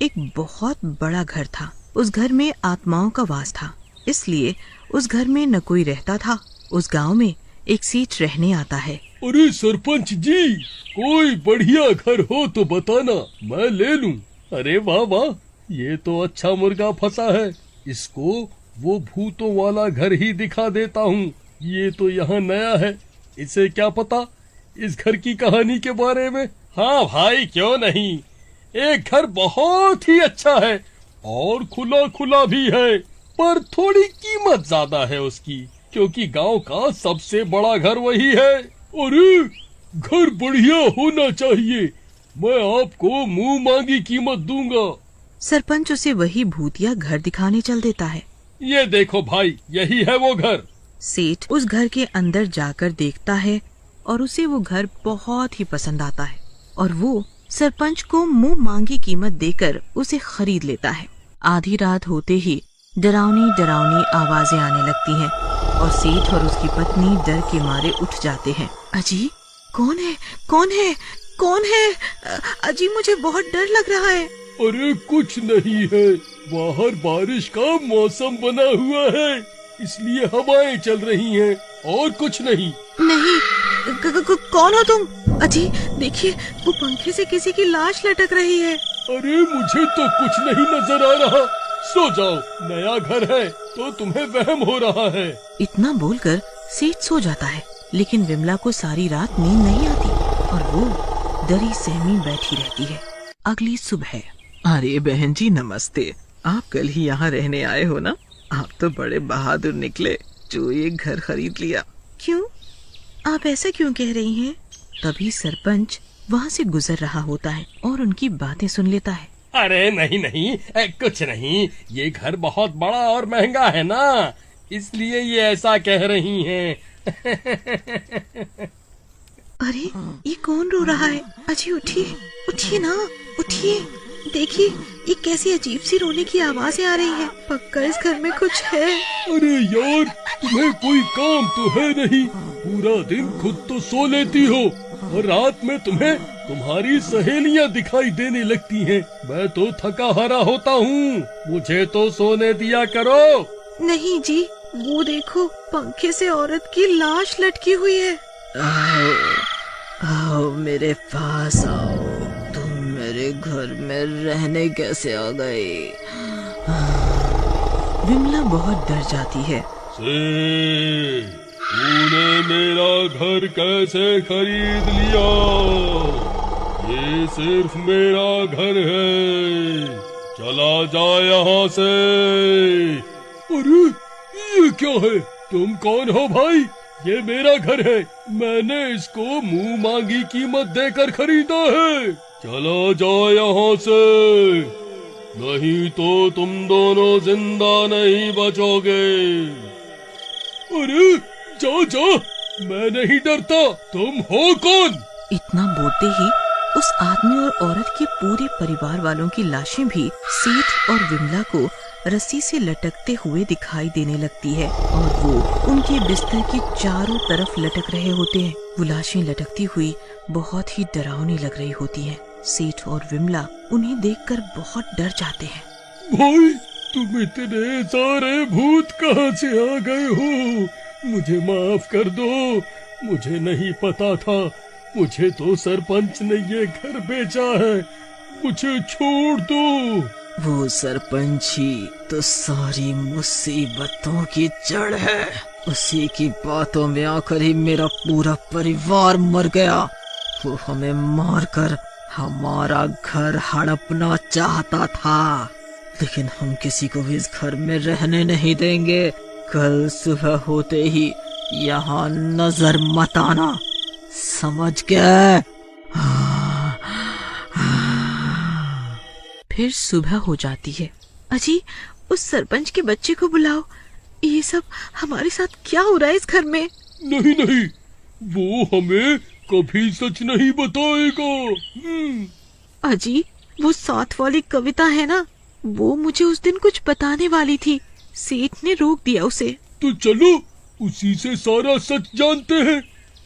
एक बहुत बड़ा घर था। उस घर में आत्माओं का वास था, इसलिए उस घर में न कोई रहता था। उस गांव में एक सेठ रहने आता है। अरे सरपंच जी, कोई बढ़िया घर हो तो बताना, मैं ले लूं। अरे वाह वाह, ये तो अच्छा मुर्गा फंसा है। इसको वो भूतों वाला घर ही दिखा देता हूँ। ये तो यहाँ नया है, इसे क्या पता इस घर की कहानी के बारे में। हाँ भाई, क्यों नहीं। एक घर बहुत ही अच्छा है और खुला खुला भी है, पर थोड़ी कीमत ज्यादा है उसकी, क्योंकि गांव का सबसे बड़ा घर वही है। अरे घर बढ़िया होना चाहिए, मैं आपको मुंह मांगी कीमत दूंगा। सरपंच उसे वही भूतिया घर दिखाने चल देता है। ये देखो भाई, यही है वो घर। सेठ उस घर के अंदर जाकर देखता है और उसे वो घर बहुत ही पसंद आता है और वो सरपंच को मुंह मांगी कीमत देकर उसे खरीद लेता है। आधी रात होते ही डरावनी डरावनी आवाजें आने लगती हैं और सेठ और उसकी पत्नी डर के मारे उठ जाते हैं। अजी, कौन है? कौन है? कौन है? अजी, मुझे बहुत डर लग रहा है। अरे कुछ नहीं है, बाहर बारिश का मौसम बना हुआ है, इसलिए हवाएं चल रही हैं, और कुछ नहीं। नहीं, कौन हो तुम? अजी देखिए, वो पंखे से किसी की लाश लटक रही है। अरे मुझे तो कुछ नहीं नजर आ रहा। सो जाओ, नया घर है तो तुम्हें वहम हो रहा है। इतना बोलकर सेठ सो जाता है, लेकिन विमला को सारी रात नींद नहीं आती और वो डरी सहमी बैठी रहती है। अगली सुबह। अरे बहन जी नमस्ते, आप कल ही यहाँ रहने आए हो ना? आप तो बड़े बहादुर निकले जो ये घर खरीद लिया। क्यों? आप ऐसा क्यों कह रही हैं? तभी सरपंच वहाँ से गुजर रहा होता है और उनकी बातें सुन लेता है। अरे नहीं नहीं, कुछ नहीं, ये घर बहुत बड़ा और महंगा है ना, इसलिए ये ऐसा कह रही हैं। अरे ये कौन रो रहा है? अजी उठिए, उठिए ना, उठिए। देखिए ये कैसी अजीब सी रोने की आवाजें आ रही है। पक्का इस घर में कुछ है। अरे यार, तुम्हें कोई काम तो है नहीं, पूरा दिन खुद तो सो लेती हो और रात में तुम्हें तुम्हारी सहेलियां दिखाई देने लगती हैं। मैं तो थका हारा होता हूँ, मुझे तो सोने दिया करो। नहीं जी, वो देखो, पंखे से औरत की लाश लटकी हुई है। आओ, आओ मेरे पास आओ, तुम मेरे घर में रहने कैसे आ गए? विमला बहुत डर जाती है। तूने मेरा घर कैसे खरीद लिया? ये सिर्फ मेरा घर है, चला जा यहाँ से। अरे ये क्या है? तुम कौन हो भाई? ये मेरा घर है, मैंने इसको मुंह मांगी कीमत देकर खरीदा है। चला जाओ यहाँ से, नहीं तो तुम दोनों जिंदा नहीं बचोगे। अरे जा जा, मैं नहीं डरता, तुम हो कौन? इतना बोलते ही उस आदमी और औरत के पूरे परिवार वालों की लाशें भी सेठ और विमला को रस्सी से लटकते हुए दिखाई देने लगती है और वो उनके बिस्तर के चारों तरफ लटक रहे होते हैं। वो लाशें लटकती हुई बहुत ही डरावनी लग रही होती हैं। सेठ और विमला उन्हें देखकर बहुत डर जाते हैं। भाई, तुम इतने सारे भूत कहाँ से आ गए हो? मुझे माफ कर दो, मुझे नहीं पता था, मुझे तो सरपंच ने ये घर बेचा है, मुझे छोड़ दो। वो सरपंच ही तो सारी मुसीबतों की जड़ है, उसी की बातों में आकर ही मेरा पूरा परिवार मर गया। वो हमें मारकर हमारा घर हड़पना चाहता था, लेकिन हम किसी को भी इस घर में रहने नहीं देंगे। कल सुबह होते ही यहाँ नजर मत आना, समझ गए? फिर सुबह हो जाती है। अजी, उस सरपंच के बच्चे को बुलाओ, ये सब हमारे साथ क्या हो रहा है इस घर में? नहीं नहीं, वो हमें कभी सच नहीं बताएगा। अजी, वो साथ वाली कविता है ना, वो मुझे उस दिन कुछ बताने वाली थी, सेठ ने रोक दिया उसे। तो चलो उसी से सारा सच जानते हैं,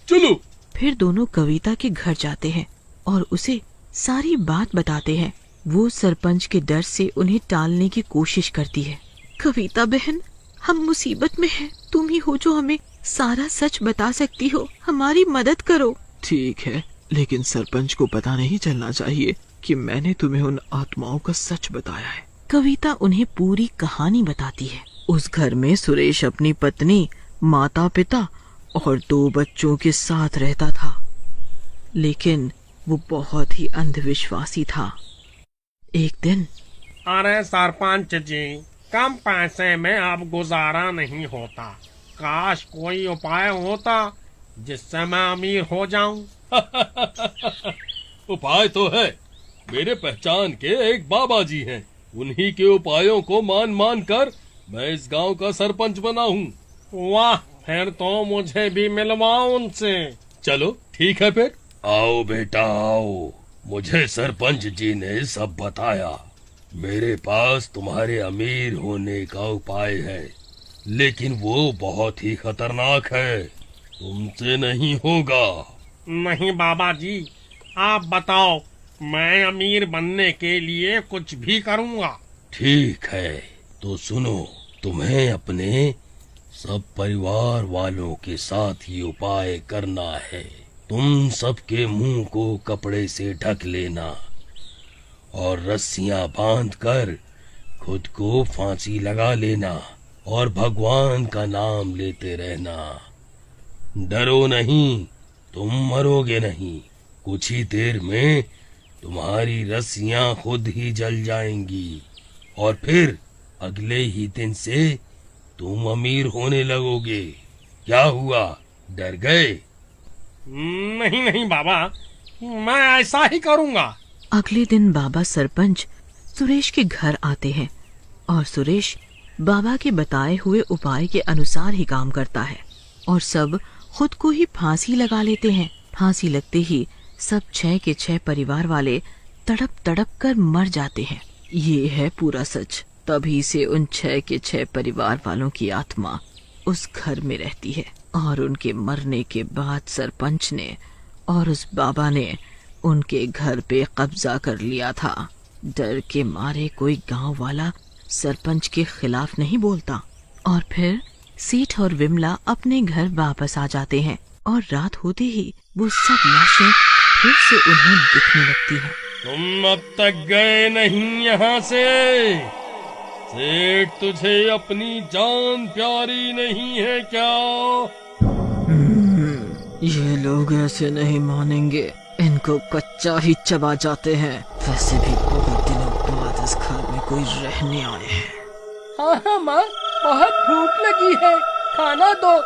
चलो। फिर दोनों कविता के घर जाते हैं और उसे सारी बात बताते हैं। वो सरपंच के डर से उन्हें टालने की कोशिश करती है। कविता बहन, हम मुसीबत में हैं। तुम ही हो जो हमें सारा सच बता सकती हो, हमारी मदद करो। ठीक है, लेकिन सरपंच को पता नहीं चलना चाहिए कि मैंने तुम्हें उन आत्माओं का सच बताया है। कविता उन्हें पूरी कहानी बताती है। उस घर में सुरेश अपनी पत्नी, माता पिता और 2 बच्चों के साथ रहता था, लेकिन वो बहुत ही अंधविश्वासी था। एक दिन, अरे सरपंच जी, कम पैसे में अब गुजारा नहीं होता। काश कोई उपाय होता जिससे मैं अमीर हो जाऊं। उपाय तो है। मेरे पहचान के एक बाबा जी हैं। उन्हीं के उपायों को मान कर मैं इस गांव का सरपंच बना हूँ। वाह, फिर तो मुझे भी मिलवाओ उनसे। चलो ठीक है फिर। आओ बेटा आओ, मुझे सरपंच जी ने सब बताया। मेरे पास तुम्हारे अमीर होने का उपाय है, लेकिन वो बहुत ही खतरनाक है। तुमसे नहीं होगा। नहीं बाबा जी, आप बताओ, मैं अमीर बनने के लिए कुछ भी करूँगा। ठीक है, तो सुनो, तुम्हें अपने सब परिवार वालों के साथ ये उपाय करना है। तुम सबके मुंह को कपड़े से ढक लेना और रस्सियां बांधकर खुद को फांसी लगा लेना और भगवान का नाम लेते रहना। डरो नहीं, तुम मरोगे नहीं। कुछ ही देर में तुम्हारी रस्सियां खुद ही जल जाएंगी और फिर अगले ही दिन से तुम अमीर होने लगोगे। क्या हुआ, डर गए? नहीं नहीं बाबा, मैं ऐसा ही करूँगा। अगले दिन बाबा सरपंच सुरेश के घर आते हैं और सुरेश बाबा के बताए हुए उपाय के अनुसार ही काम करता है और सब खुद को ही फांसी लगा लेते हैं। फांसी लगते ही सब 6 के 6 परिवार वाले तड़प तड़प कर मर जाते हैं। ये है पूरा सच। तभी से उन 6 के 6 परिवार वालों की आत्मा उस घर में रहती है और उनके मरने के बाद सरपंच ने और उस बाबा ने उनके घर पे कब्जा कर लिया था। डर के मारे कोई गांव वाला सरपंच के खिलाफ नहीं बोलता। और फिर सेठ और विमला अपने घर वापस आ जाते हैं और रात होते ही वो सब लाशें फिर से उन्हें दिखने लगती हैं। तुम अब तक गए नहीं यहाँ से। सेठ, तुझे अपनी जान प्यारी नहीं है क्या? ये लोग ऐसे नहीं मानेंगे, इनको कच्चा ही चबा जाते हैं। वैसे भी बहुत दिनों बाद इस घर में कोई रहने आए हैं। हाँ हाँ माँ, बहुत भूख लगी है, खाना दो,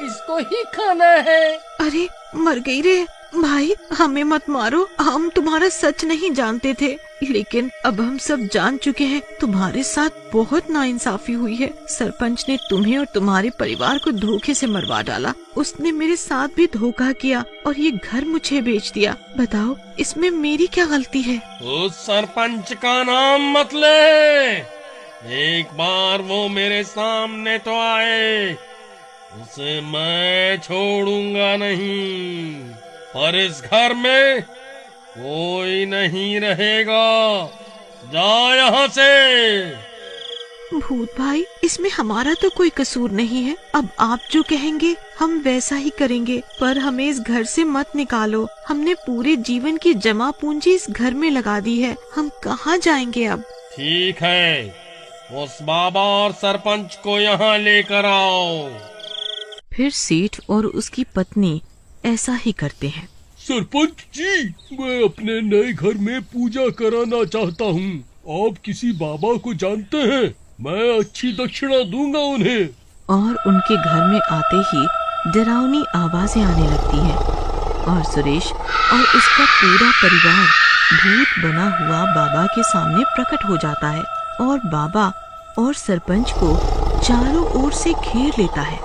इसको ही खाना है। अरे मर गई रे भाई, हमें मत मारो। हम तुम्हारा सच नहीं जानते थे, लेकिन अब हम सब जान चुके हैं। तुम्हारे साथ बहुत नाइंसाफी हुई है। सरपंच ने तुम्हें और तुम्हारे परिवार को धोखे से मरवा डाला। उसने मेरे साथ भी धोखा किया और ये घर मुझे बेच दिया। बताओ, इसमें मेरी क्या गलती है? उस सरपंच का नाम मत ले। एक बार वो मेरे सामने तो आए, उसे मैं छोड़ूंगा नहीं। पर इस घर में कोई नहीं रहेगा। जा यहाँ से। भूत भाई, इसमें हमारा तो कोई कसूर नहीं है। अब आप जो कहेंगे हम वैसा ही करेंगे, पर हमें इस घर से मत निकालो। हमने पूरे जीवन की जमा पूंजी इस घर में लगा दी है। हम कहाँ जाएंगे अब? ठीक है, उस बाबा और सरपंच को यहाँ लेकर आओ। फिर सेठ और उसकी पत्नी ऐसा ही करते हैं। सरपंच जी, मैं अपने नए घर में पूजा कराना चाहता हूँ। आप किसी बाबा को जानते हैं? मैं अच्छी दक्षिणा दूंगा उन्हें। और उनके घर में आते ही डरावनी आवाजें आने लगती हैं और सुरेश और उसका पूरा परिवार भूत बना हुआ बाबा के सामने प्रकट हो जाता है और बाबा और सरपंच को चारों ओर से घेर लेता है।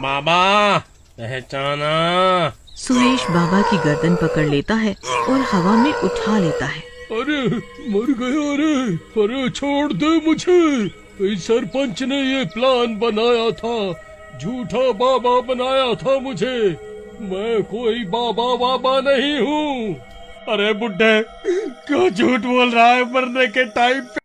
बाबा, पहचाना? सुरेश बाबा की गर्दन पकड़ लेता है और हवा में उठा लेता है। अरे मर गया रे, अरे छोड़ दे मुझे। इस सरपंच ने ये प्लान बनाया था, झूठा बाबा बनाया था मुझे। मैं कोई बाबा नहीं हूँ। अरे बुड्ढे, क्यों झूठ बोल रहा है मरने के टाइम पे?